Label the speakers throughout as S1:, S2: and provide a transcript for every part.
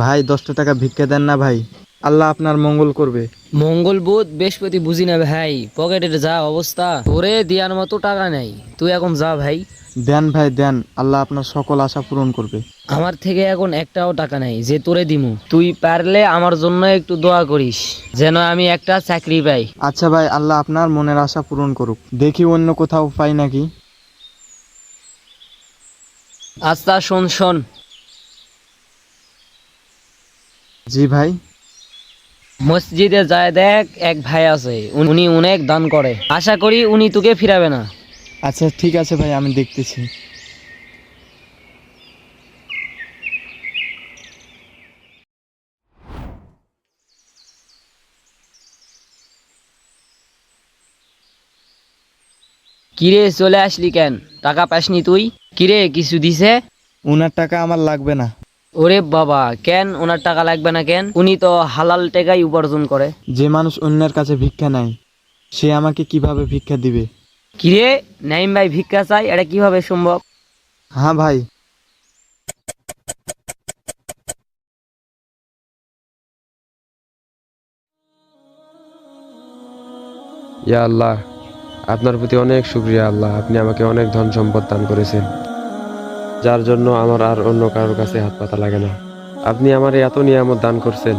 S1: ভাই 10টা টাকা ভিক্ষা দেন না ভাই, আল্লাহ আপনার মঙ্গল করবে।
S2: মঙ্গল বুধ বৃহস্পতি বুঝি না ভাই, পকেটের যা অবস্থা, তোরে দেওয়ার মতো টাকা নেই, তুই এখন যা ভাই।
S1: দেন ভাই দেন, আল্লাহ আপনার সকল আশা পূরণ করবে।
S2: আমার থেকে এখন একটাও টাকা নাই যে তোরে দিমু, তুই পারলে আমার জন্য একটু দোয়া করিস যেন আমি একটা চাকরি পাই।
S1: আচ্ছা ভাই, আল্লাহ আপনার মনের আশা পূরণ করুক, দেখি অন্য কোথাও পাই নাকি।
S2: আচ্ছা শোন শোন,
S1: জি ভাই।
S2: মসজিদে যায় দেখ, এক ভাই আছে, উনি অনেক দান করে, আশা করি উনি তোকে ফিরাবে না।
S1: আচ্ছা ঠিক আছে ভাই, আমি দেখতেছি।
S2: কিরে চলে আসলি কেন? টাকা পাসনি তুই? কিরে কিছু দিছে?
S1: ওনার টাকা আমার লাগবে না।
S2: ওরে বাবা, কেন ওনার টাকা লাগবে না কেন? উনি তো হালাল টাকাই উপার্জন করে।
S1: যে মানুষ অন্যের কাছে ভিক্ষা নেয়, সে আমাকে কিভাবে ভিক্ষা দিবে?
S2: কিরে নাইম ভাই ভিক্ষা চাই, এটা কিভাবে সম্ভব?
S1: হ্যাঁ ভাই।
S3: ইয়া আল্লাহ, আপনার প্রতি অনেক শুকরিয়া আল্লাহ। আপনি আমাকে অনেক ধন সম্পদ দান করেছেন, যার জন্য আমার আর অন্য কারোর কাছে হাত পাতা লাগে না। আপনি আমার এত নিয়ামত দান করছেন,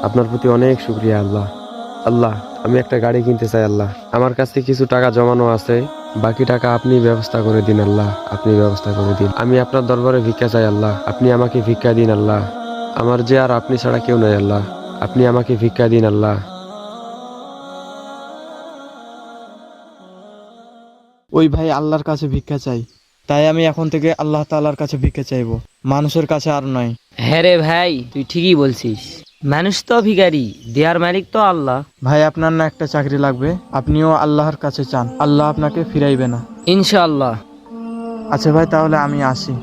S3: আপনার প্রতি অনেক শুকরিয়া আল্লাহ। আল্লাহ, আমি একটা গাড়ি কিনতে চাই আল্লাহ। আমার কাছে কিছু টাকা জমানো আছে, বাকি টাকা আপনি ব্যবস্থা করে দিন আল্লাহ, আপনি ব্যবস্থা করে দিন। আমি আপনার দরবারে ভিক্ষা চাই আল্লাহ, আপনি আমাকে ভিক্ষা দিন আল্লাহ। আমার যে আর আপনি ছাড়া কেউ নাই আল্লাহ, আপনি আমাকে ভিক্ষা দিন আল্লাহ।
S1: ওই ভাই আল্লাহর কাছে ভিক্ষা চাই, তাই আমি এখন থেকে আল্লাহ তাআলার কাছে ভিক্ষা চাইবো, মানুষের কাছে আর নয়।
S2: হ্যাঁ রে ভাই, তুই ঠিকই বলছিস, মানুষ তো ভিখারি, দেয়ার মালিক তো আল্লাহ।
S1: ভাই আপনার না একটা চাকরি লাগবে, আপনিও আল্লাহর কাছে চান, আল্লাহ আপনাকে ফিরাইবে না।
S2: ইনশাআল্লাহ।
S1: আচ্ছা ভাই, তাহলে আমি আসি।